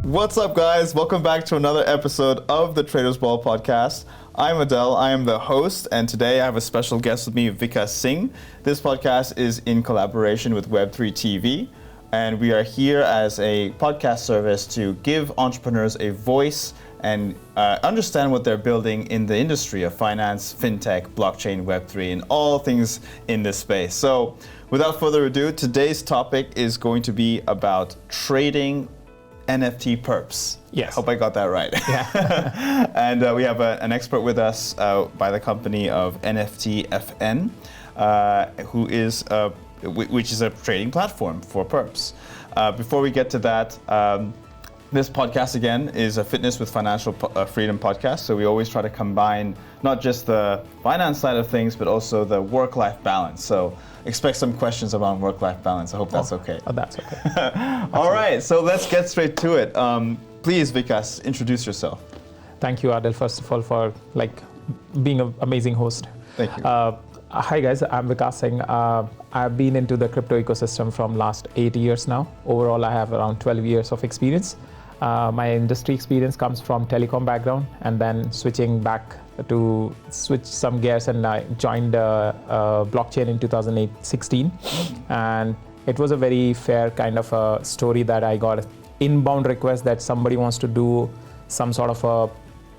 What's up, guys? Welcome back to another episode of the Traders Brawl podcast. I'm Adel, I am the host, and today I have a special guest with me, Vikas Singh. This podcast is in collaboration with Web3 TV, and we are here as a podcast service to give entrepreneurs a voice and understand what they're building in the industry of finance, fintech, blockchain, Web3, and all things in this space. So without further ado, today's topic is going to be about trading NFT Perps. Yes. I hope I got that right. Yeah. And we have an expert with us by the company of NFTFN, which is a trading platform for Perps. Before we get to that, this podcast, again, is a fitness with financial freedom podcast. So we always try to combine not just the finance side of things, but also the work-life balance. So expect some questions around work-life balance. I hope that's okay. Oh, that's okay. All right, so let's get straight to it. Please, Vikas, introduce yourself. Thank you, Adel, first of all, for being an amazing host. Thank you. Hi, guys. I'm Vikas Singh. I've been into the crypto ecosystem from last 8 years now. Overall, I have around 12 years of experience. My industry experience comes from telecom background, and then switch some gears, and I joined blockchain in 2016. And it was a very fair kind of a story that I got inbound request that somebody wants to do some sort of a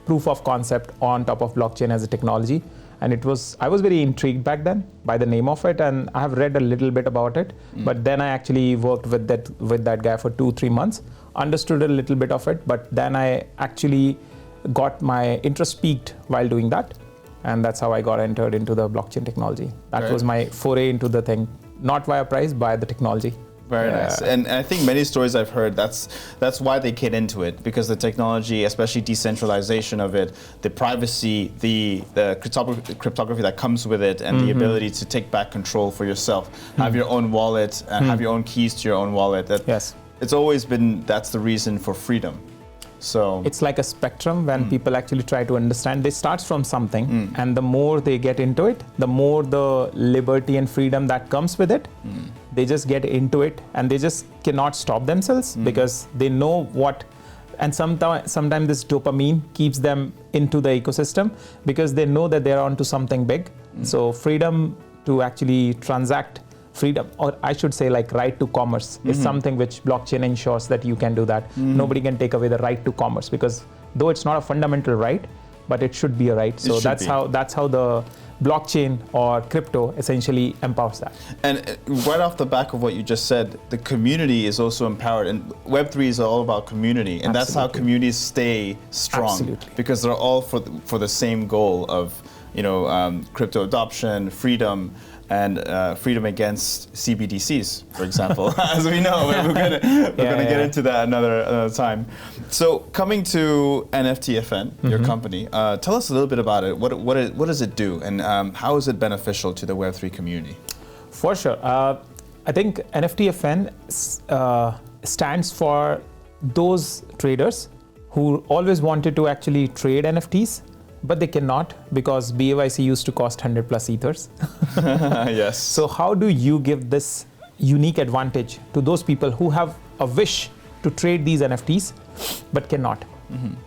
proof of concept on top of blockchain as a technology. And I was very intrigued back then by the name of it, and I have read a little bit about it. But then I actually worked with that guy for 2-3 months, understood a little bit of it, but then I actually got my interest piqued while doing that. And that's how I got entered into the blockchain technology. That was my foray into the thing, not via price, by the technology. Very nice. And I think many stories I've heard, that's why they get into it, because the technology, especially decentralization of it, the privacy, the cryptography that comes with it, and the ability to take back control for yourself, have your own wallet, and have your own keys to your own wallet. Yes. It's always been, that's the reason for freedom. So it's like a spectrum when people actually try to understand. They start from something, and the more they get into it, the more the liberty and freedom that comes with it. They just get into it, and they just cannot stop themselves because they know what. And sometimes this dopamine keeps them into the ecosystem because they know that they're onto something big. So freedom to actually transact, freedom, or I should say right to commerce, is something which blockchain ensures that you can do that. Nobody can take away the right to commerce, because though it's not a fundamental right, but it should be a right. So that's how the blockchain or crypto essentially empowers that. And right off the back of what you just said, the community is also empowered, and Web3 is all about community, and that's how communities stay strong, because they're all for the same goal of crypto adoption, freedom, and freedom against CBDCs, for example, as we know. We're gonna get into that another time. So coming to NFTFN, your company, tell us a little bit about it. What does it do, and how is it beneficial to the Web3 community? For sure. I think NFTFN stands for those traders who always wanted to actually trade NFTs, but they cannot, because BAYC used to cost 100 plus ethers. Yes. So how do you give this unique advantage to those people who have a wish to trade these NFTs but cannot?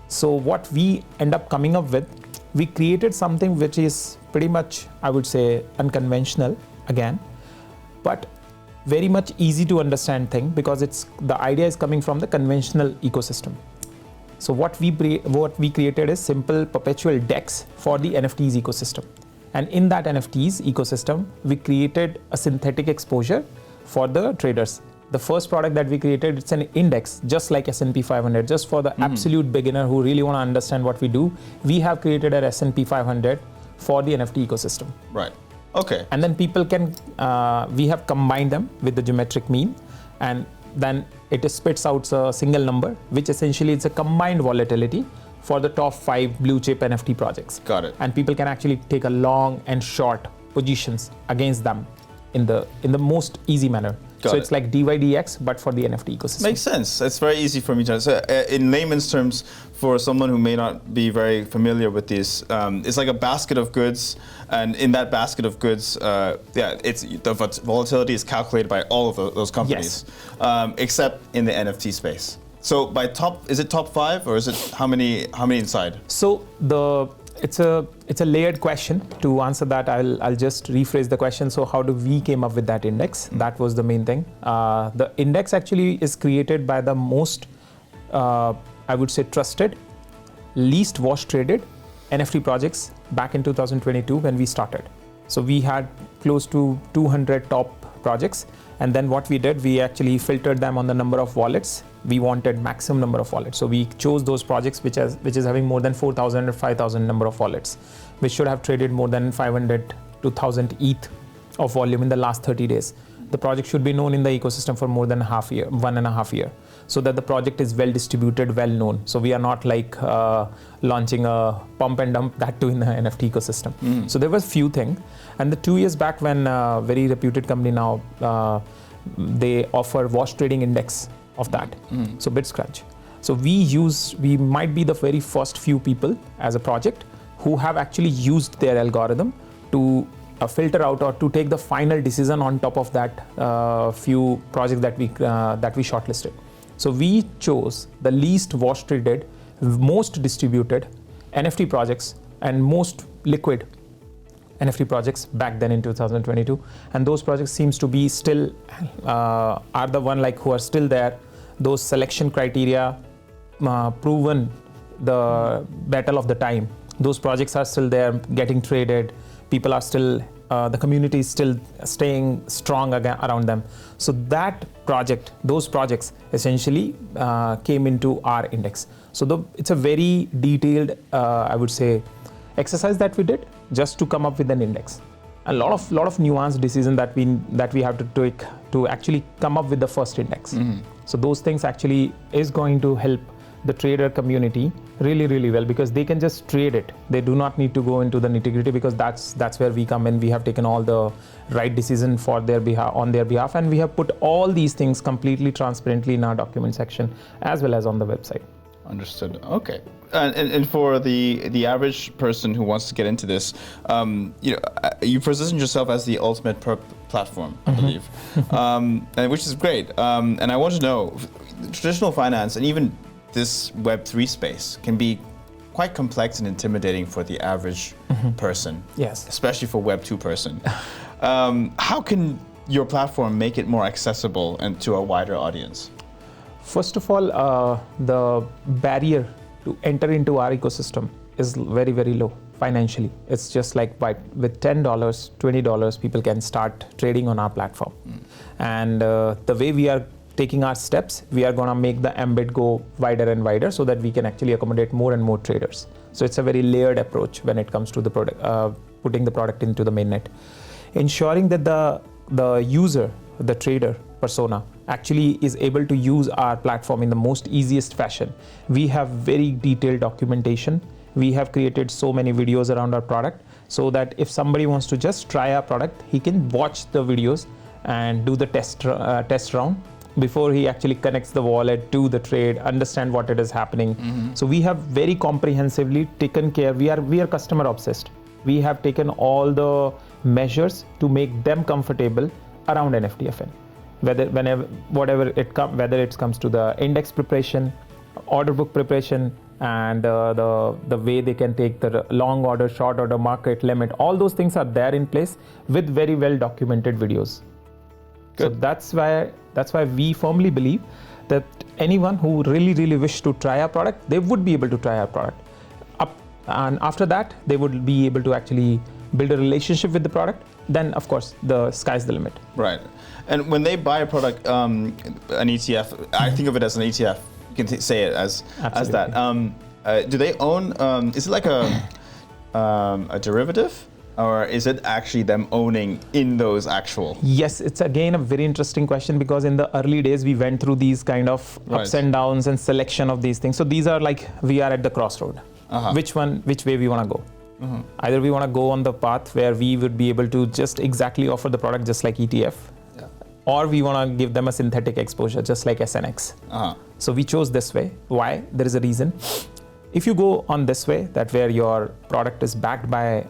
So what we end up coming up with, we created something which is pretty much, I would say, unconventional again, but very much easy to understand thing, because the idea is coming from the conventional ecosystem. So what we created is simple perpetual DEX for the NFTs ecosystem. And in that NFTs ecosystem, we created a synthetic exposure for the traders. The first product that we created, it's an index, just like S&P 500, just for the absolute beginner who really want to understand what we do. We have created an S&P 500 for the NFT ecosystem. Right. Okay. And then people can, we have combined them with the geometric mean, and then it spits out a single number, which essentially is a combined volatility for the top 5 blue chip NFT projects. Got it. And people can actually take a long and short positions against them in the most easy manner. So it's like DYDX, but for the NFT ecosystem. Makes sense. It's very easy for me to understand. In layman's terms, for someone who may not be very familiar with these, it's like a basket of goods, and in that basket of goods, it's the volatility is calculated by all of those companies, except in the NFT space. So by top, is it top 5 or is it how many inside? So it's a layered question. To answer that, I'll just rephrase the question. So how do we came up with that index? That was the main thing. The index actually is created by the most, I would say, trusted, least wash traded NFT projects back in 2022 when we started. So we had close to 200 top projects, and then what we did, we actually filtered them on the number of wallets. We wanted maximum number of wallets, so we chose those projects which is having more than 4,000 or 5,000 number of wallets, which should have traded more than 500 to 1,000 ETH of volume in the last 30 days. The project should be known in the ecosystem for more than 1.5 years, so that the project is well distributed, well known. So we are not like launching a pump and dump, that too in the NFT ecosystem. So there was few things, and the 2 years back when a very reputed company now, they offer wash trading index of that. So BitScratch. So we might be the very first few people as a project who have actually used their algorithm to filter out or to take the final decision on top of that few projects that we shortlisted. So we chose the least wash traded, most distributed NFT projects and most liquid NFT projects back then in 2022, and those projects seems to be still are the one like who are still there. Those selection criteria proven the battle of the time. Those projects are still there, getting traded. People are still, the community is still staying strong around them. So those projects essentially came into our index. So it's a very detailed, I would say, exercise that we did just to come up with an index. A lot of nuanced decision that we have to take to actually come up with the first index. So those things actually is going to help the trader community really well, because they can just trade it. They do not need to go into the nitty-gritty, because that's where we come in. We have taken all the right decision on their behalf, and we have put all these things completely transparently in our document section as well as on the website. Understood. Okay. And for the average person who wants to get into this, you position yourself as the ultimate perp platform, I believe, and which is great. And I want to know, traditional finance and even this Web3 space can be quite complex and intimidating for the average person. Yes. Especially for Web2 person. How can your platform make it more accessible and to a wider audience? First of all, the barrier to enter into our ecosystem is very low financially. It's just like with $10, $20, people can start trading on our platform. And the way we are taking our steps, we are going to make the embed go wider and wider so that we can actually accommodate more and more traders. So it's a very layered approach when it comes to the product, putting the product into the mainnet. Ensuring that the user, the trader persona, actually is able to use our platform in the most easiest fashion. We have very detailed documentation. We have created so many videos around our product, so that if somebody wants to just try our product, he can watch the videos and do the test round before he actually connects the wallet to the trade, understand what it is happening. So we have very comprehensively taken care. We are customer obsessed. We have taken all the measures to make them comfortable around NFTFN. Whether it comes to the index preparation, order book preparation, and the way they can take the long order, short order, market limit, all those things are there in place with very well documented videos. Good. So that's why we firmly believe that anyone who really wish to try our product, they would be able to try our product. And after that, they would be able to actually build a relationship with the product. Then, of course, the sky's the limit. Right. And when they buy a product, an ETF, I think of it as an ETF. You can say it as that. Do they own? Is it like a derivative? Or is it actually them owning in those actual? Yes, it's again a very interesting question, because in the early days we went through these kind of ups and downs and selection of these things. So these are like, we are at the crossroad. Which way we want to go? Either we want to go on the path where we would be able to just exactly offer the product just like ETF, or we want to give them a synthetic exposure just like SNX. So we chose this way. Why? There is a reason. If you go on this way, that where your product is backed by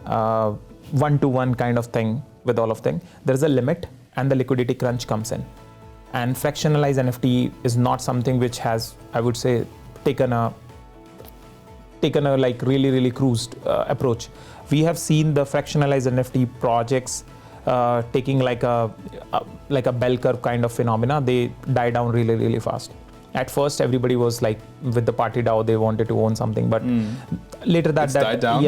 one-to-one kind of thing with all of things, there is a limit and the liquidity crunch comes in. And fractionalized NFT is not something which has, I would say, taken a like really cruised approach. We have seen the fractionalized NFT projects taking like a bell curve kind of phenomena. They die down really fast. At first, everybody was like with the party DAO, they wanted to own something, but later that died down?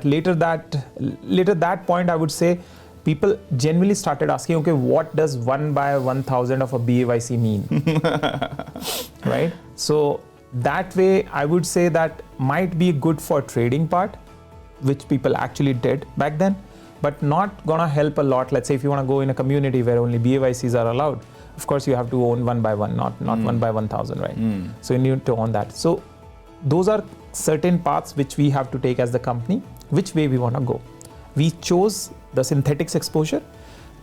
later that point, I would say, people genuinely started asking, okay, what does 1 by 1,000 of a BAYC mean? Right? So that way, I would say that might be good for trading part, which people actually did back then, but not gonna help a lot. Let's say if you want to go in a community where only BAYCs are allowed, of course you have to own 1 by 1, not 1 by 1,000, right? So you need to own that. So those are certain paths which we have to take as the company, which way we want to go. We chose the synthetics exposure.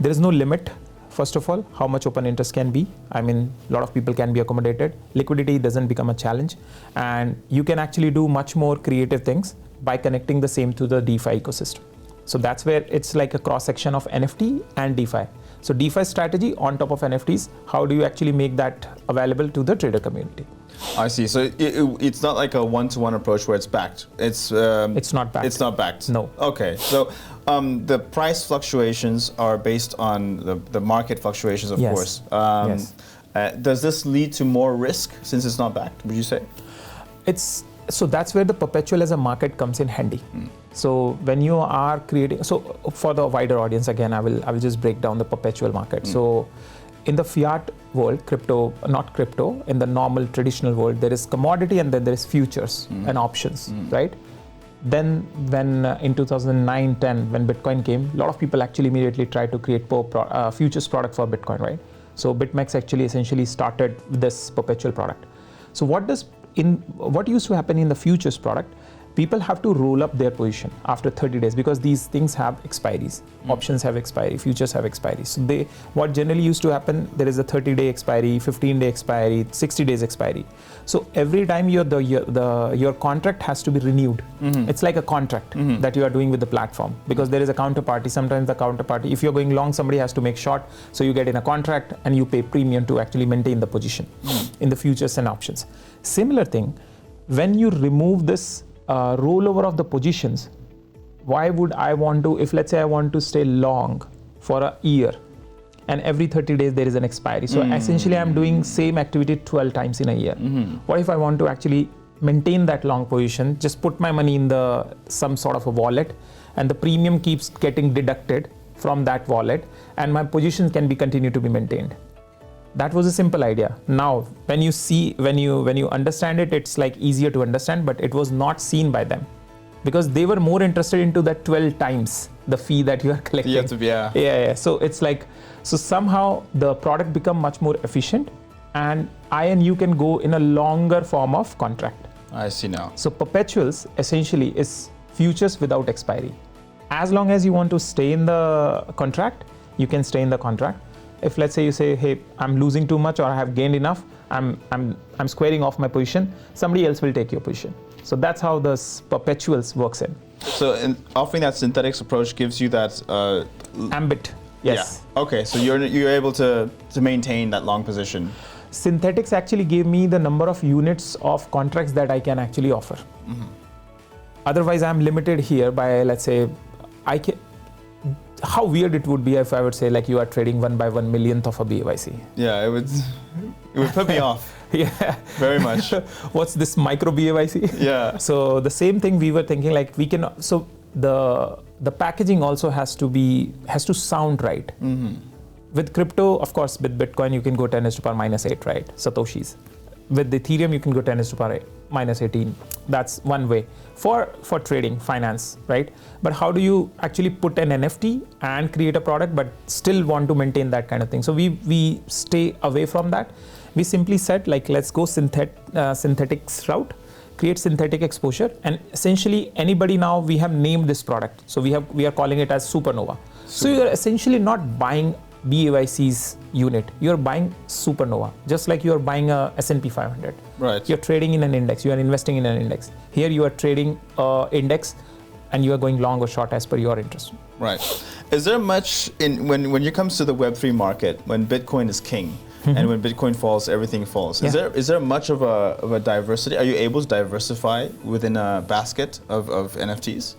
There is no limit, first of all, how much open interest can be. I mean, a lot of people can be accommodated. Liquidity doesn't become a challenge. And you can actually do much more creative things by connecting the same to the DeFi ecosystem. So that's where it's like a cross section of NFT and DeFi. So DeFi strategy on top of NFTs, how do you actually make that available to the trader community? I see. So it's not like a one-to-one approach where it's backed. It's not backed. It's not backed. No. Okay. So the price fluctuations are based on the market fluctuations, of course. Yes. Does this lead to more risk since it's not backed, would you say? So that's where the perpetual as a market comes in handy. So when you are creating, so for the wider audience, again, I will just break down the perpetual market. So in the fiat world, in the normal traditional world, there is commodity and then there is futures and options, right? Then when in 2009-10, when Bitcoin came, a lot of people actually immediately tried to create futures product for Bitcoin, right? So BitMEX actually essentially started this perpetual product. So what used to happen in the futures product, people have to roll up their position after 30 days because these things have expiries. Options have expiry, futures have expiry. So what generally used to happen, there is a 30-day expiry, 15-day expiry, 60 days expiry. So every time your contract has to be renewed. It's like a contract that you are doing with the platform because there is a counterparty. Sometimes the counterparty, if you're going long, somebody has to make short. So you get in a contract and you pay premium to actually maintain the position in the futures and options. Similar thing, when you remove this rollover of the positions, why would I want to, if let's say I want to stay long for a year and every 30 days there is an expiry. So essentially I'm doing same activity 12 times in a year. What if I want to actually maintain that long position, just put my money in some sort of a wallet and the premium keeps getting deducted from that wallet and my positions can be continued to be maintained. That was a simple idea. Now, when you understand it, it's like easier to understand, but it was not seen by them because they were more interested into that 12 times the fee that you are collecting. You have to be, yeah. So it's like, so somehow the product become much more efficient and I and you can go in a longer form of contract. I see now. So perpetuals essentially is futures without expiry. As long as you want to stay in the contract, you can stay in the contract. If let's say you say, hey, I'm losing too much or I have gained enough, I'm squaring off my position, somebody else will take your position. So that's how this perpetuals works in. So offering that synthetics approach gives you that ambit. Yes. Yeah. Okay. So you're able to maintain that long position. Synthetics actually gave me the number of units of contracts that I can actually offer. Otherwise, I'm limited here by, let's say, how weird it would be if I would say like you are trading 1 by 1 millionth of a BAYC. Yeah, it would put me off. Yeah. Very much. What's this micro BAYC? Yeah. So the same thing we were thinking like we can, so the packaging also has to sound right. With crypto, of course, with Bitcoin, you can go 10 to the power -8, right? Satoshis. With Ethereum, you can go 10 to the power -18. That's one way for trading, finance, right? But how do you actually put an NFT and create a product, but still want to maintain that kind of thing? So we stay away from that. We simply said like, let's go synthetics route, create synthetic exposure, and essentially anybody now we have named this product. So we are calling it as Supernova. So you are essentially not buying BAYC's unit, you're buying Supernova, just like you're buying a S&P 500. Right. You're trading in an index, you are investing in an index. Here you are trading index and you are going long or short as per your interest. Right. Is there much when it comes to the Web3 market, when Bitcoin is king, and when Bitcoin falls, everything falls. Is there much of a diversity? Are you able to diversify within a basket of NFTs?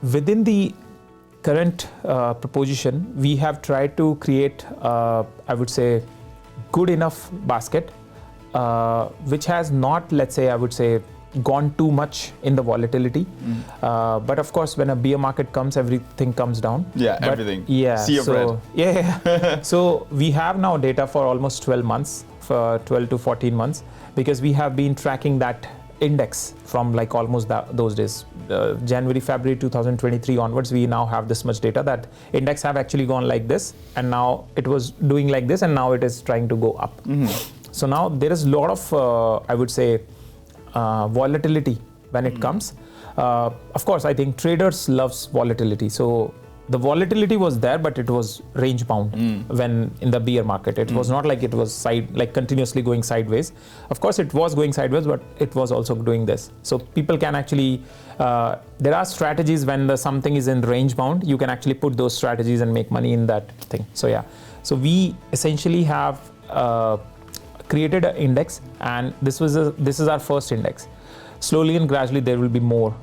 Within the current proposition, we have tried to create, I would say, good enough basket, which has not, let's say, I would say, gone too much in the volatility. But of course, when a bear market comes, everything comes down. Yeah, but everything. Yeah. Sea of red. Yeah. So we have now data for almost 12 months, for 12 to 14 months, because we have been tracking that index from like almost those days. January, February 2023 onwards, we now have this much data that index have actually gone like this, and now it was doing like this, and now it is trying to go up. So now there is a lot of, I would say, volatility when it comes. Of course, I think traders loves volatility. So the volatility was there, but it was range bound when in the bear market. It was not like it was continuously going sideways. Of course, it was going sideways, but it was also doing this. So people can actually, there are strategies when something is in range bound, you can actually put those strategies and make money in that thing. So yeah, so we essentially have created an index, and this is our first index. Slowly and gradually there will be more.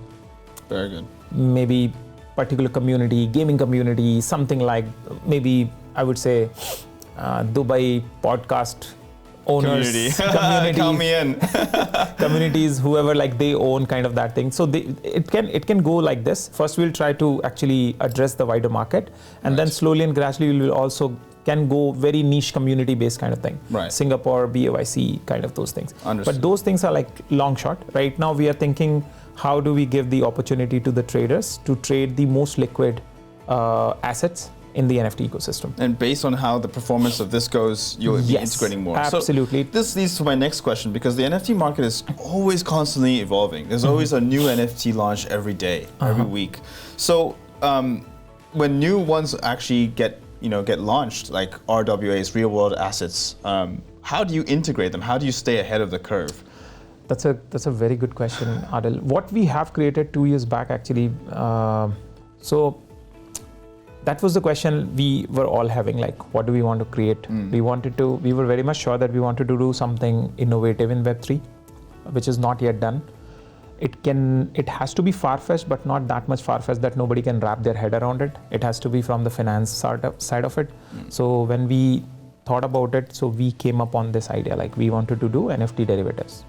Very good. Maybe particular community, gaming community, something like, maybe I would say Dubai podcast owners, communities, count me in. communities, whoever like they own kind of that thing. So it can go like this. First we'll try to actually address the wider market, and then slowly and gradually we will also can go very niche community based kind of thing. Right. Singapore, BAYC, kind of those things. Understood. But those things are like long shot. Right now we are thinking, how do we give the opportunity to the traders to trade the most liquid assets in the NFT ecosystem? And based on how the performance of this goes, you'll be integrating more. Absolutely. So this leads to my next question, because the NFT market is always constantly evolving. There's always a new NFT launch every day, every week. So when new ones actually get launched, like RWAs, real world assets, how do you integrate them? How do you stay ahead of the curve? That's a very good question, Adel. What we have created 2 years back, actually, so that was the question we were all having, like, what do we want to create? We were very much sure that we wanted to do something innovative in Web3, which is not yet done. It has to be far-fetched, but not that much far-fetched that nobody can wrap their head around it. It has to be from the finance side of it. So when we thought about it, so we came up on this idea, like we wanted to do NFT derivatives.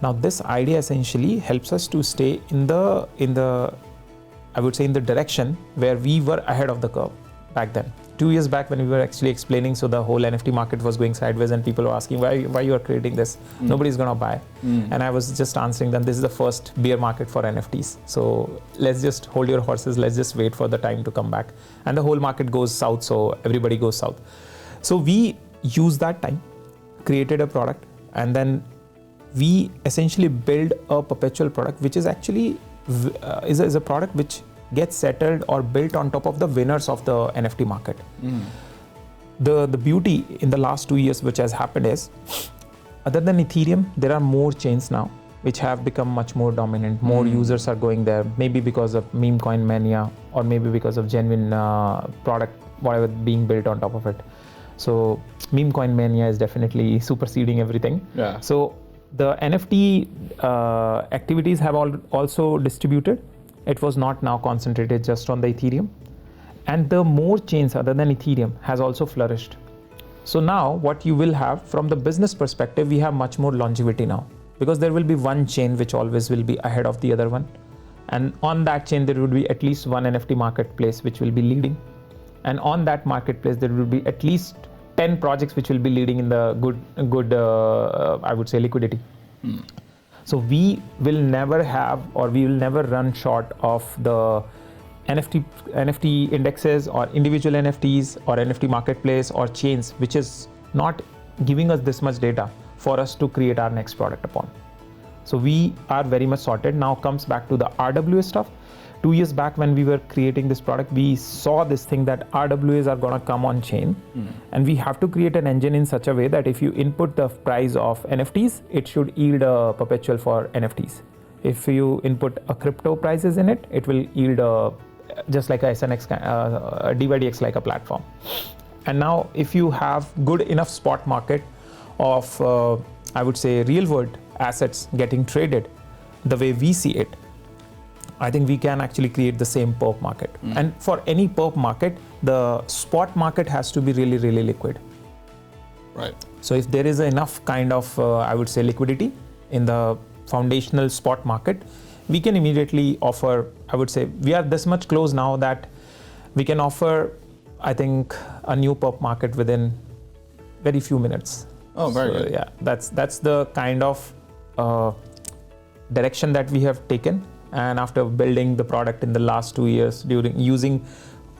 Now this idea essentially helps us to stay in the I would say in the direction where we were ahead of the curve back then. 2 years back when we were actually explaining, so the whole NFT market was going sideways and people were asking why you are creating this, nobody's gonna buy. And I was just answering them, this is the first bear market for NFTs, so let's just hold your horses, let's just wait for the time to come back, and the whole market goes south, so everybody goes south. So we used that time, created a product, and then we essentially build a perpetual product, which is actually is a product which gets settled or built on top of the winners of the NFT market. The beauty in the last 2 years which has happened is, other than Ethereum, there are more chains now which have become much more dominant. More users are going there, maybe because of meme coin mania, or maybe because of genuine product, whatever being built on top of it. So meme coin mania is definitely superseding everything. Yeah. So the NFT activities have also distributed. It was not now concentrated just on the Ethereum. And the more chains other than Ethereum has also flourished. So now what you will have from the business perspective, we have much more longevity now, because there will be one chain which always will be ahead of the other one. And on that chain, there would be at least one NFT marketplace which will be leading. And on that marketplace, there will be at least 10 projects which will be leading in the good I would say liquidity. So we will never have, or we will never run short of the NFT indexes or individual NFTs or NFT marketplace or chains, which is not giving us this much data for us to create our next product upon. So we are very much sorted. Now comes back to the RWA stuff. 2 years back when we were creating this product, we saw this thing that RWAs are going to come on chain, and we have to create an engine in such a way that if you input the price of NFTs, it should yield a perpetual for NFTs. If you input a crypto prices in it, it will yield just like a SNX, DYDX like a platform. And now if you have good enough spot market of, I would say, real world assets getting traded the way we see it, I think we can actually create the same perp market. And for any perp market, the spot market has to be really, really liquid. Right. So if there is enough kind of, I would say, liquidity in the foundational spot market, we can immediately offer, I would say, we are this much close now that we can offer, I think, a new perp market within very few minutes. Oh, very good. Yeah, that's the kind of direction that we have taken. And after building the product in the last 2 years, during using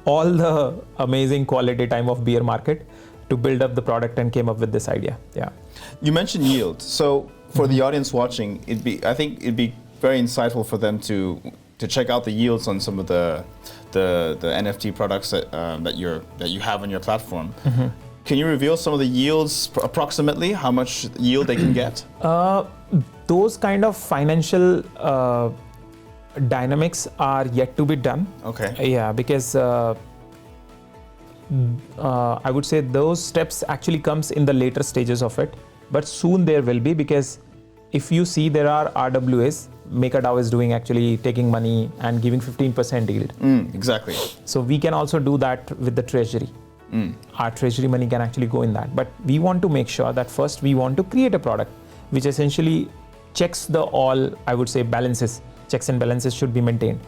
all the amazing quality time of bear market to build up the product and came up with this idea. Yeah. You mentioned yield. So for the audience watching, I think it'd be very insightful for them to check out the yields on some of the NFT products that you have on your platform. Can you reveal some of the yields approximately, how much yield they can get? Those kind of financial dynamics are yet to be done. Okay. Yeah, because I would say those steps actually comes in the later stages of it, but soon there will be, because if you see there are RWAs, MakerDAO is doing actually taking money and giving 15% yield. Exactly. So we can also do that with the treasury. Our treasury money can actually go in that. But we want to make sure that first we want to create a product which essentially checks the all, I would say, balances. Checks and balances should be maintained.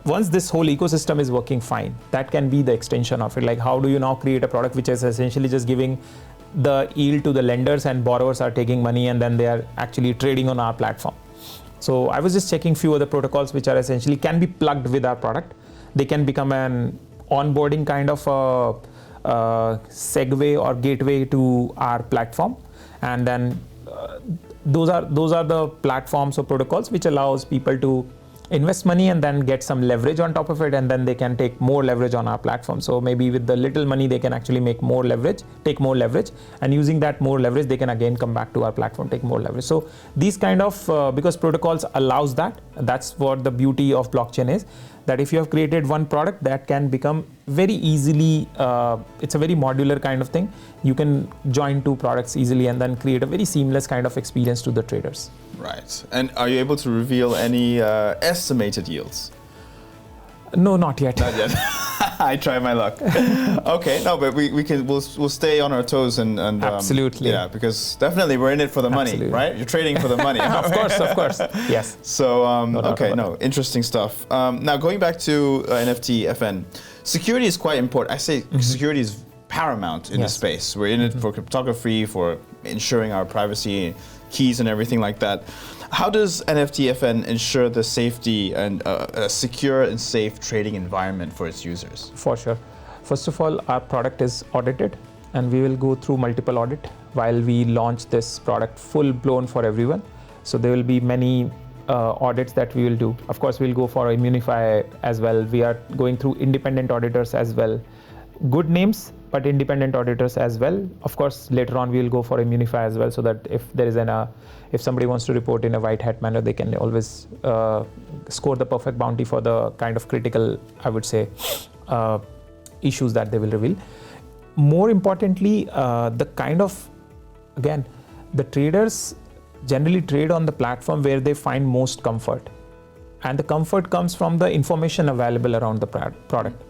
Once this whole ecosystem is working fine, that can be the extension of it. Like, how do you now create a product which is essentially just giving the yield to the lenders and borrowers are taking money and then they are actually trading on our platform. So I was just checking few other protocols which are essentially can be plugged with our product. They can become an onboarding kind of a segue or gateway to our platform, and then those are the platforms or protocols which allows people to invest money and then get some leverage on top of it, and then they can take more leverage on our platform. So maybe with the little money they can actually make more leverage, take more leverage, and using that more leverage they can again come back to our platform, take more leverage. So these kind of because protocols allows that. That's what the beauty of blockchain is, that if you have created one product, that can become very easily, it's a very modular kind of thing. You can join two products easily and then create a very seamless kind of experience to the traders. Right. And are you able to reveal any estimated yields? No, not yet. Not yet. I try my luck. Okay, no, but we'll stay on our toes and absolutely. Yeah, because definitely we're in it for the money, Absolutely. right? You're trading for the money. Of course, yes. So interesting stuff. Now going back to NFTFN, security is quite important. I say security is paramount in this space. We're in it for cryptography, for ensuring our privacy, keys and everything like that. How does NFTFN ensure the safety and a secure and safe trading environment for its users? For sure. First of all, our product is audited, and we will go through multiple audit while we launch this product full blown for everyone. So there will be many audits that we will do. Of course, we'll go for Immunify as well. We are going through independent auditors as well. Good names, but independent auditors as well. Of course, later on we will go for Immunify as well, so that if there is if somebody wants to report in a white hat manner, they can always score the perfect bounty for the kind of critical, I would say, issues that they will reveal. More importantly, the kind of, again, the traders generally trade on the platform where they find most comfort, and the comfort comes from the information available around the product.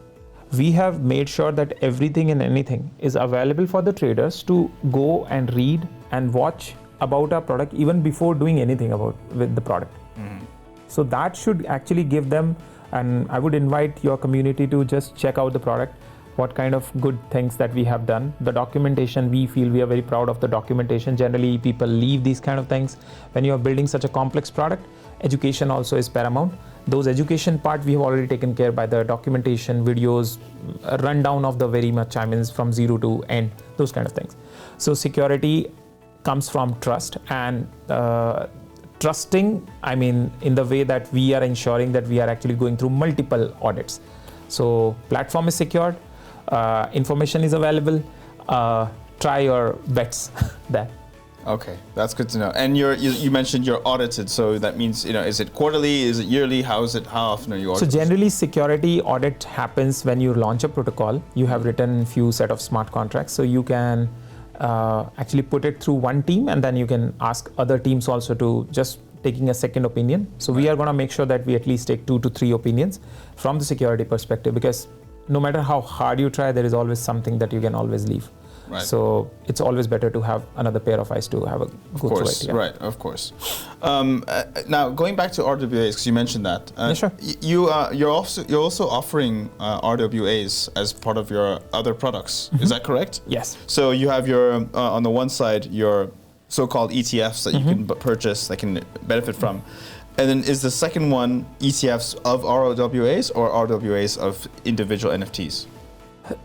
We have made sure that everything and anything is available for the traders to go and read and watch about our product even before doing anything with the product. So that should actually give them, and I would invite your community to just check out the product, what kind of good things that we have done. The documentation, we feel we are very proud of the documentation. Generally, people leave these kind of things. When you are building such a complex product, education also is paramount. Those education part we have already taken care by the documentation, videos, a rundown of the very much, from zero to end, those kind of things. So security comes from trust, and trusting, in the way that we are ensuring that we are actually going through multiple audits. So platform is secured, information is available, try your bets there. Okay, that's good to know. And you mentioned you're audited, so that means, is it quarterly, is it yearly, how often are you audited? So generally security audit happens when you launch a protocol. You have written few set of smart contracts, so you can actually put it through one team, and then you can ask other teams also to just taking a second opinion. So we are going to make sure that we at least take 2 to 3 opinions from the security perspective, because no matter how hard you try, there is always something that you can always leave. Right. So it's always better to have another pair of eyes to have a go through it. Yeah. Right, of course. Now going back to RWAs, because you mentioned that, Yeah, sure. you're also offering RWAs as part of your other products. Is that correct? Yes. So you have your on the one side your so-called ETFs that you can purchase, that can benefit from. And then is the second one ETFs of RWAs or RWAs of individual NFTs?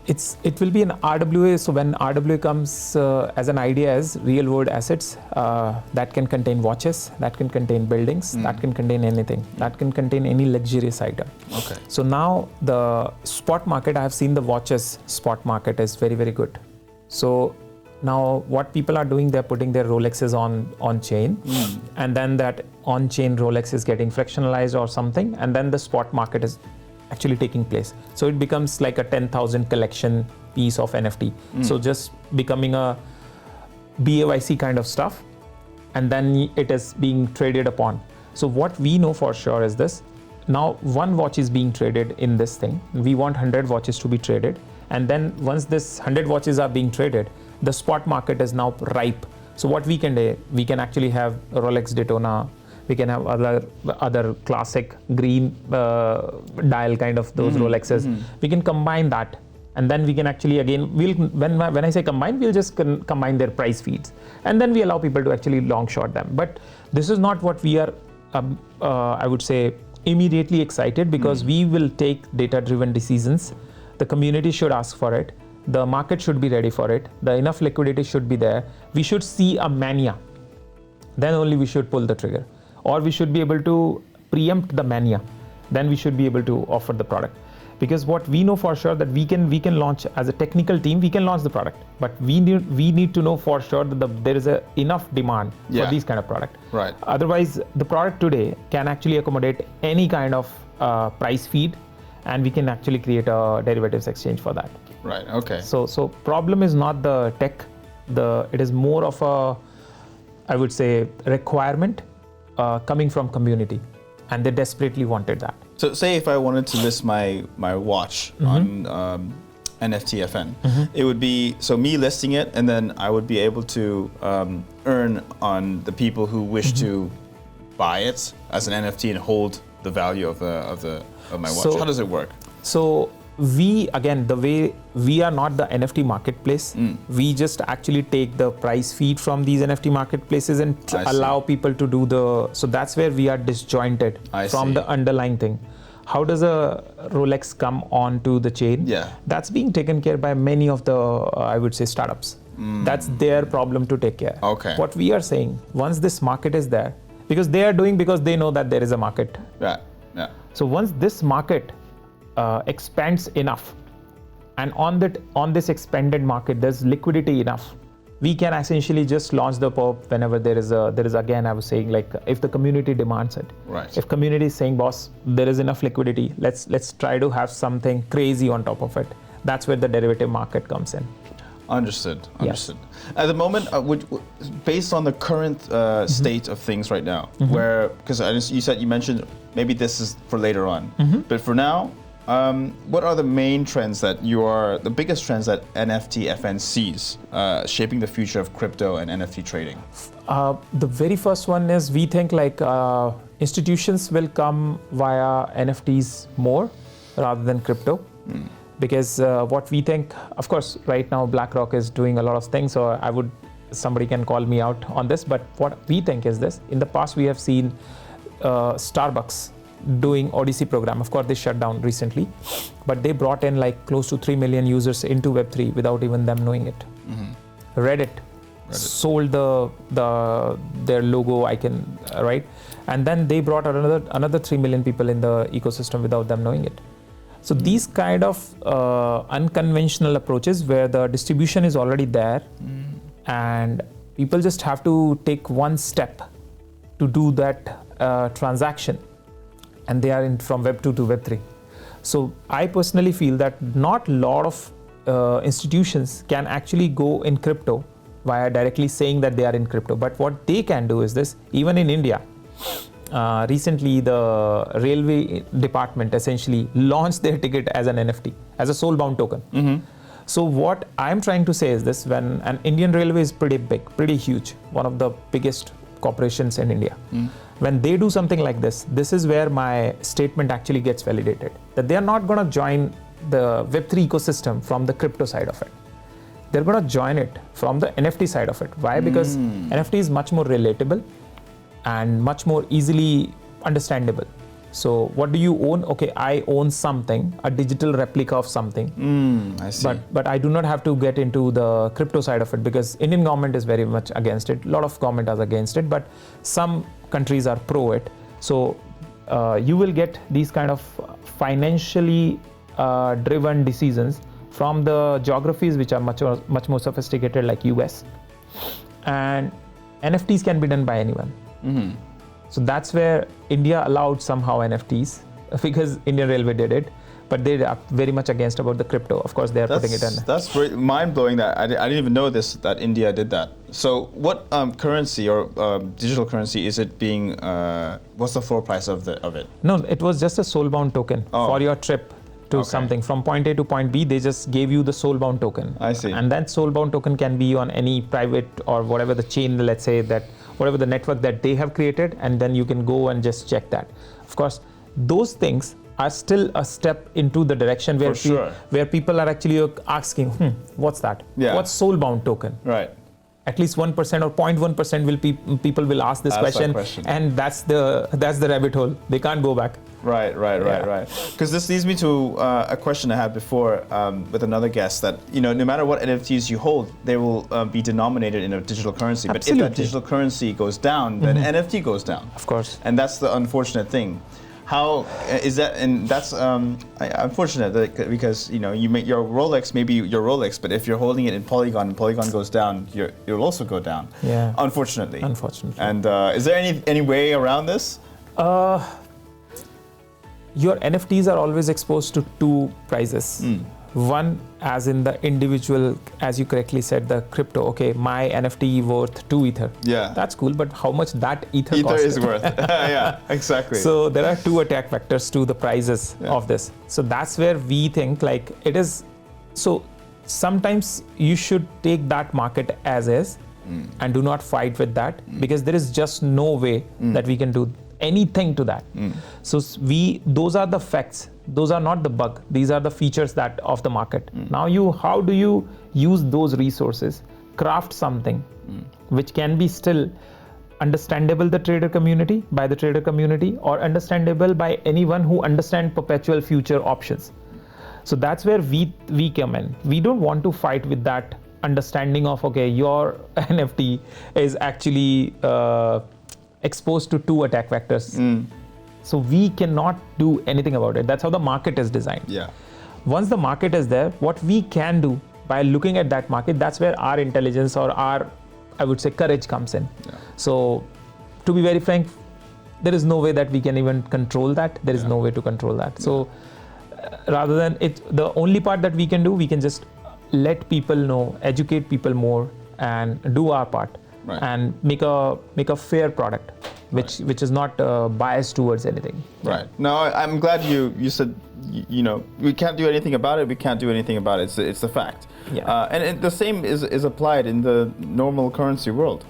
It will be an RWA. So when RWA comes as an idea as real world assets, that can contain watches, that can contain buildings, that can contain anything, that can contain any luxurious item. Okay. So now the spot market, I have seen the watches spot market is very, very good. So now what people are doing, they're putting their Rolexes on chain, and then that on chain Rolex is getting fractionalized or something, and then the spot market is actually taking place. So it becomes like a 10,000 collection piece of NFT. So just becoming a BAYC kind of stuff, and then it is being traded upon. So what we know for sure is this: now one watch is being traded in this thing. We want 100 watches to be traded, and then once this 100 watches are being traded, the spot market is now ripe. So what we can do, we can actually have Rolex Daytona, we can have other classic green dial kind of those Rolexes. We can combine that, and then we can actually again, when I say combine, we'll just combine their price feeds, and then we allow people to actually long short them. But this is not what we are, I would say, immediately excited, because we will take data-driven decisions. The community should ask for it. The market should be ready for it. The enough liquidity should be there. We should see a mania. Then only we should pull the trigger. Or we should be able to preempt the mania. Then we should be able to offer the product. Because what we know for sure that we can launch as a technical team, we can launch the product. But we need to know for sure that there is enough demand for these kind of product. Right. Otherwise, the product today can actually accommodate any kind of price feed, and we can actually create a derivatives exchange for that. Right. Okay. So problem is not the tech. It is more of a, I would say, requirement coming from community, and they desperately wanted that. So say if I wanted to list my watch on NFTFN, it would be, so me listing it, and then I would be able to earn on the people who wish to buy it as an NFT and hold the value of my watch. So, how does it work? So we, again, the way we are not the NFT marketplace, we just actually take the price feed from these NFT marketplaces and allow people to do so that's where we are disjointed from the underlying thing. How does a Rolex come onto the chain? Yeah. That's being taken care by many of the, I would say, startups. That's their problem to take care. Okay. What we are saying, once this market is there, because they are doing, because they know that there is a market. Yeah. Yeah. So once this market expands enough, and on this expanded market there's liquidity enough, we can essentially just launch the Perp whenever there is again, I was saying, like, if the community demands it. Right. If community is saying, boss, there is enough liquidity, let's try to have something crazy on top of it. That's where the derivative market comes in. Understood. Yes. At the moment, based on the current state of things right now, where, because you mentioned maybe this is for later on, but for now, what are the main trends the biggest trends that NFTFN sees shaping the future of crypto and NFT trading? The very first one is, we think like institutions will come via NFTs more rather than crypto. Because what we think, of course, right now Blackrock is doing a lot of things, so somebody can call me out on this, but what we think is this: in the past we have seen Starbucks doing Odyssey program. Of course, they shut down recently, but they brought in like close to 3 million users into Web3 without even them knowing it. Reddit sold their logo icon, right? And then they brought another 3 million people in the ecosystem without them knowing it. So these kind of unconventional approaches where the distribution is already there, and People just have to take one step to do that transaction, and they are in from Web 2 to Web 3. So I personally feel that not a lot of institutions can actually go in crypto via directly saying that they are in crypto. But what they can do is this, even in India, recently the railway department essentially launched their ticket as an NFT, as a soul-bound token. Mm-hmm. So what I'm trying to say is this, when an Indian railway is pretty big, pretty huge, one of the biggest corporations in India, when they do something like this is where my statement actually gets validated, that they are not going to join the Web3 ecosystem from the crypto side of it. They're going to join it from the NFT side of it. Why? Because NFT is much more relatable and much more easily understandable. So what do you own? Okay, I own something, a digital replica of something. I see. But I do not have to get into the crypto side of it, because Indian government is very much against it. A lot of government are against it, but some countries are pro it. So you will get these kind of financially driven decisions from the geographies which are much more sophisticated, like US. And NFTs can be done by anyone. So that's where India allowed somehow NFTs, because Indian Railway did it, but they are very much against about the crypto. Of course, they are putting it in. That's mind-blowing that I didn't even know this, that India did that. So what currency or digital currency is it being, what's the floor price of it? No, it was just a soul-bound token for your trip to something. From point A to point B, they just gave you the soul-bound token. I see. And that soul-bound token can be on any private or whatever the chain, let's say, that whatever the network that they have created, and then you can go and just check that. Of course, those things are still a step into the direction where where people are actually asking, what's that? Yeah. What's soul-bound token? Right. At least 1% or 0.1% will people will ask this question, and that's the rabbit hole. They can't go back. Right. Because this leads me to a question I had before with another guest, that no matter what NFTs you hold, they will be denominated in a digital currency. Absolutely. But if that digital currency goes down, then NFT goes down. Of course. And that's the unfortunate thing. How is that? And that's unfortunate because you make your Rolex, maybe your Rolex, but if you're holding it in Polygon and Polygon goes down, you'll also go down. Yeah. Unfortunately. And is there any way around this? Your NFTs are always exposed to two prices. One, as in the individual, as you correctly said, the crypto. Okay, my NFT worth 2 Ether. Yeah. That's cool, but how much that Ether costs? Is worth. Yeah, exactly. So there are two attack vectors to the prices of this. So that's where we think like it is. So sometimes you should take that market as is and do not fight with that, because there is just no way that we can do anything to that. So those are the facts. Those are not the bug. These are the features that of the market. Now how do you use those resources, craft something which can be still understandable by the trader community, or understandable by anyone who understands perpetual future options. So that's where we come in. We don't want to fight with that understanding of, okay, your NFT is actually exposed to two attack vectors. So we cannot do anything about it. That's how the market is designed. Yeah. Once the market is there, what we can do by looking at that market, that's where our intelligence or our, I would say, courage comes in. Yeah. So to be very frank, there is no way that we can even control that. There is no way to control that. So rather than it, the only part that we can do, we can just let people know, educate people more, and do our part. And make a fair product, which is not biased towards anything. Right. No, I'm glad you said we can't do anything about it. We can't do anything about it. It's the fact. Yeah. And the same is applied in the normal currency world.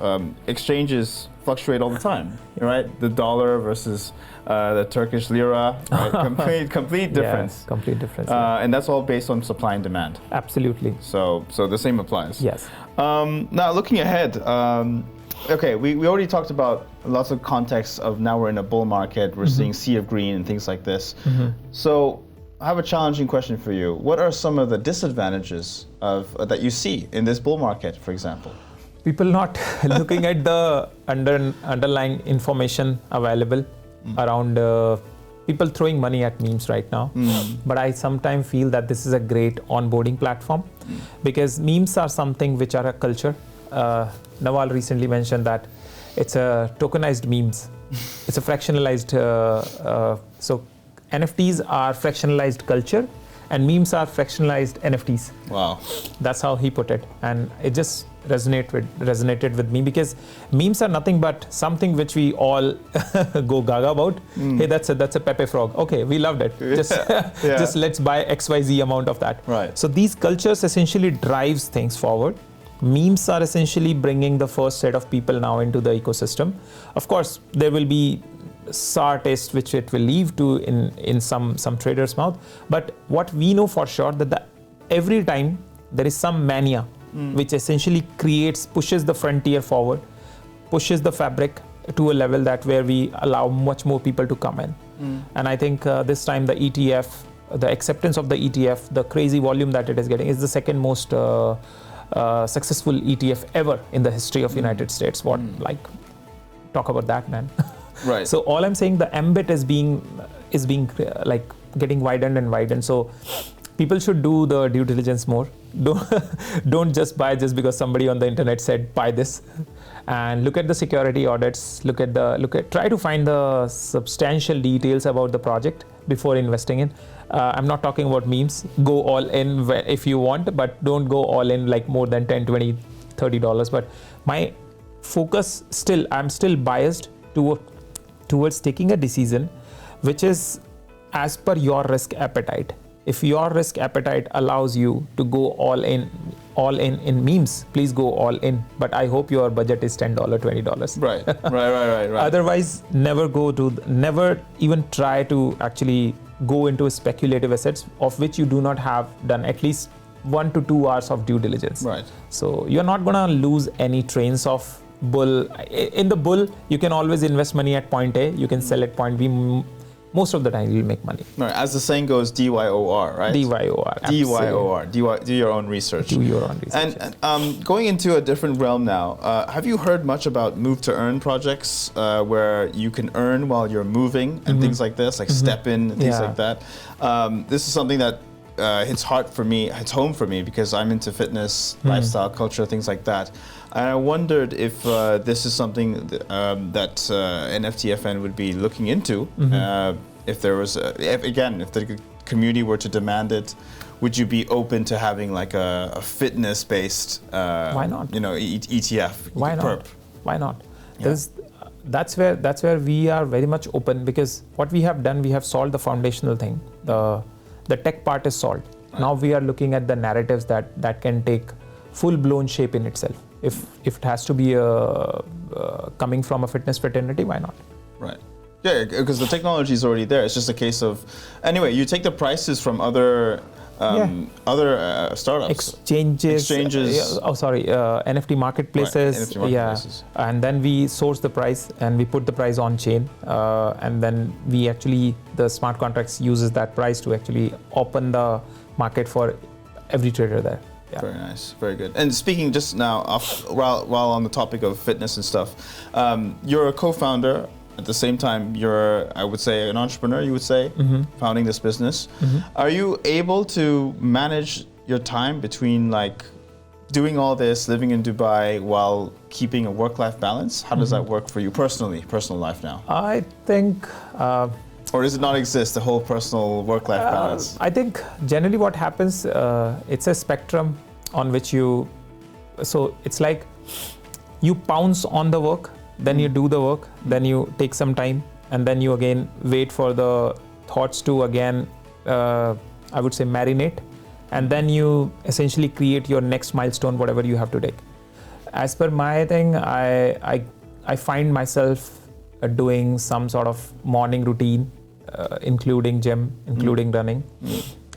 Exchanges fluctuate all the time, right? The dollar versus the Turkish lira, right? complete difference. Yeah, complete difference. And that's all based on supply and demand. Absolutely. So the same applies. Yes. Now looking ahead, okay, we already talked about lots of context of now we're in a bull market, we're seeing sea of green and things like this. So I have a challenging question for you. What are some of the disadvantages that you see in this bull market, for example? People not looking at the underlying information available around people throwing money at memes right now. But I sometimes feel that this is a great onboarding platform because memes are something which are a culture. Nawal recently mentioned that it's a tokenized memes. It's a fractionalized, so NFTs are fractionalized culture and memes are fractionalized NFTs. Wow. That's how he put it. And it just resonated with me because memes are nothing but something which we all go gaga about. Hey, that's a Pepe frog. Okay, we loved it. Just let's buy XYZ amount of that. Right. So these cultures essentially drives things forward. Memes are essentially bringing the first set of people now into the ecosystem. Of course, there will be sour taste which it will leave to in some traders' mouth. But what we know for sure that every time there is some mania which essentially pushes the frontier forward, pushes the fabric to a level that where we allow much more people to come in. And I think this time the ETF, the acceptance of the ETF, the crazy volume that it is getting is the second most successful ETF ever in the history of United States. Talk about that, man. Right. So all I'm saying, the ambit is being like getting widened and widened. So people should do the due diligence more. Don't just buy just because somebody on the internet said buy this, and look at the security audits. Try to find the substantial details about the project before investing in. I'm not talking about memes. Go all in if you want, but don't go all in like more than $10, $20, $30. But my focus I'm still biased towards taking a decision which is as per your risk appetite. If your risk appetite allows you to go all in memes, please go all in. But I hope your budget is $10, $20. Right. Otherwise, never even try to actually go into speculative assets of which you do not have done at least 1 to 2 hours of due diligence. Right. So you're not gonna lose any trains of bull. In the bull, you can always invest money at point A, you can sell at point B. Most of the time you'll make money. Right. As the saying goes, DYOR, right? DYOR. DYOR. Do your own research. Do your own research. And going into a different realm now, have you heard much about move to earn projects where you can earn while you're moving and things like this, like step in and things like that? This is something that hits home for me because I'm into fitness, lifestyle, culture, things like that. And I wondered if this is something that NFTFN would be looking into. If there was, if the community were to demand it, would you be open to having like a fitness-based, why not? ETF? Why not? Perp? Why not? Yeah. That's where we are very much open because what we have done, we have solved the foundational thing. The tech part is solved. Right. Now we are looking at the narratives that can take full-blown shape in itself. If it has to be coming from a fitness fraternity, why not? Right. Yeah, because the technology is already there. It's just a case of, anyway, you take the prices from other startups. Exchanges. NFT marketplaces. Right, NFT marketplaces. Yeah. And then we source the price and we put the price on chain. And then the smart contracts uses that price to actually open the market for every trader there. Yeah. Very nice, very good. And speaking just now, while on the topic of fitness and stuff, you're a co-founder. At the same time, you're, I would say, an entrepreneur, you would say, founding this business. Are you able to manage your time between like doing all this, living in Dubai, while keeping a work-life balance? How does that work for you personally, personal life now? I think... or does it not exist, the whole personal work-life balance? I think generally what happens, it's a spectrum on which so it's like you pounce on the work, then you do the work, then you take some time, and then you again wait for the thoughts to again, I would say, marinate, and then you essentially create your next milestone, whatever you have to take. As per my thing, I find myself doing some sort of morning routine, including gym, including running,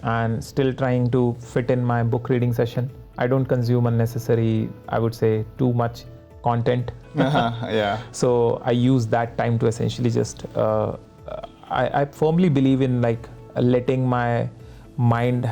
and still trying to fit in my book reading session. I don't consume unnecessary, I would say, too much content. Yeah. So I use that time to essentially just, I firmly believe in like letting my mind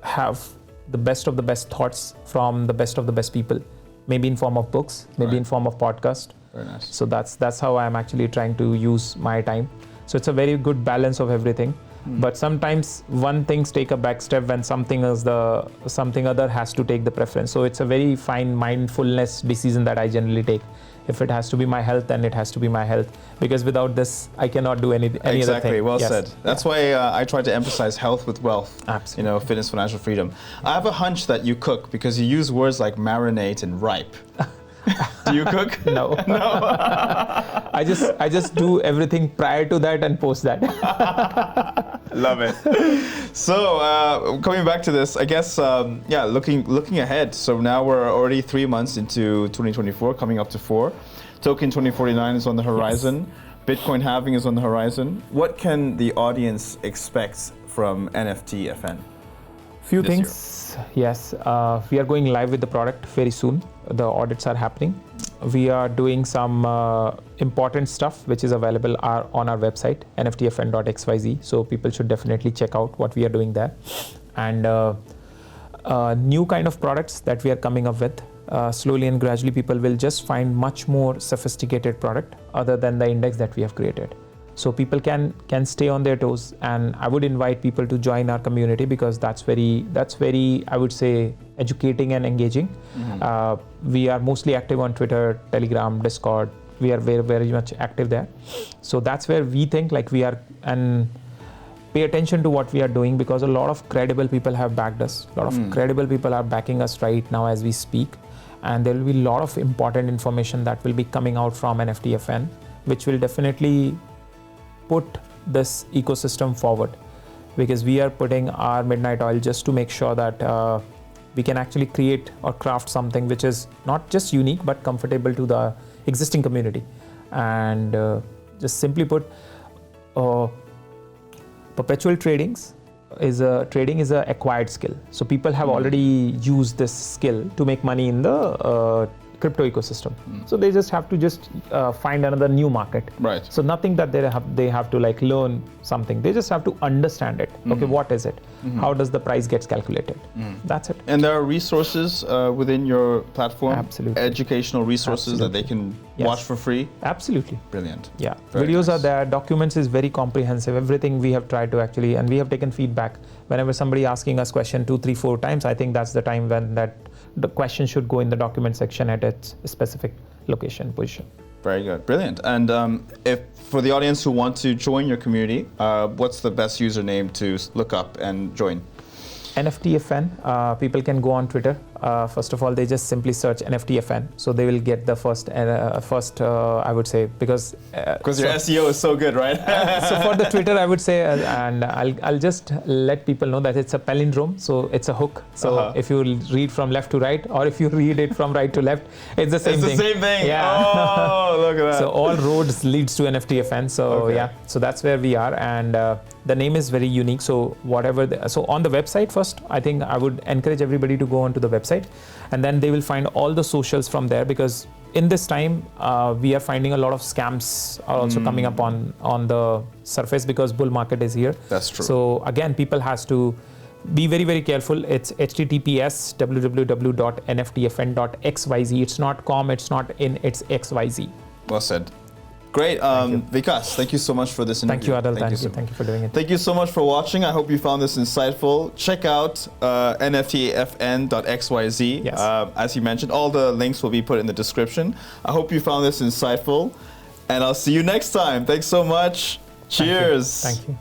have the best of the best thoughts from the best of the best people, maybe in form of books, maybe in form of podcast. Very nice. So that's how I'm actually trying to use my time. So it's a very good balance of everything. But sometimes one things take a back step when something other has to take the preference. So it's a very fine mindfulness decision that I generally take. If it has to be my health, then it has to be my health, because without this, I cannot do any other thing. Exactly, well said. That's why I try to emphasize health with wealth. Absolutely. Fitness, financial freedom. I have a hunch that you cook because you use words like marinate and ripe. Do you cook? No. No. I just do everything prior to that and post that. Love it. So coming back to this, I guess, looking ahead. So now we're already 3 months into 2024, coming up to 4. Token 2049 is on the horizon. Yes. Bitcoin halving is on the horizon. What can the audience expect from NFTFN? Few things. Yes, we are going live with the product very soon. The audits are happening. We are doing some important stuff which is available on our website, NFTFN.xyz. So people should definitely check out what we are doing there. And new kind of products that we are coming up with. Slowly and gradually, people will just find much more sophisticated product other than the index that we have created. So people can stay on their toes, and I would invite people to join our community because that's very I would say educating and engaging. Mm-hmm. We are mostly active on Twitter, Telegram, Discord. We are very, very much active there. So that's where we think like we are, and pay attention to what we are doing, because a lot of credible people have backed us. A lot of credible people are backing us right now as we speak, and there will be a lot of important information that will be coming out from NFTFN, which will definitely put this ecosystem forward, because we are putting our midnight oil just to make sure that we can actually create or craft something which is not just unique but comfortable to the existing community. And just simply put, perpetual trading is a acquired skill. So people have already used this skill to make money in the crypto ecosystem. So they just have to find another new market. Right. So nothing that they have to like learn something. They just have to understand it. Okay, what is it? How does the price gets calculated? That's it. And there are resources within your platform. Absolutely. Educational resources that they can watch for free. Absolutely. Brilliant. Yeah. Very Videos nice. are there. Documents is very comprehensive. Everything we have tried to actually, and we have taken feedback. Whenever somebody asking us question 2, 3, 4 times, I think that's the time when the question should go in the document section at its specific location position. Very good, brilliant. And if for the audience who want to join your community, what's the best username to look up and join? NFTFN. People can go on Twitter. First of all, they just simply search NFTFN, so they will get the first. I would say because your SEO is so good, right? So for the Twitter, I would say, and I'll just let people know that it's a palindrome, so it's a hook. So if you read from left to right, or if you read it from right to left, it's the same thing. It's the same thing. Yeah. Oh, look at that. So all roads leads to NFTFN. So yeah, so that's where we are, and the name is very unique. So so on the website first, I think I would encourage everybody to go onto the website, and then they will find all the socials from there, because in this time we are finding a lot of scams are also coming up on the surface, because bull market is here. That's true. So again, people has to be very, very careful. It's https www.nftfn.xyz. It's not com, it's not in, it's xyz. Well said. Great. Vikas, thank you so much for this interview. Thank you, Adel. Thank you for doing it. Thank you so much for watching. I hope you found this insightful. Check out NFTFN.xyz. Yes. As you mentioned, all the links will be put in the description. I hope you found this insightful, and I'll see you next time. Thanks so much. Cheers. Thank you.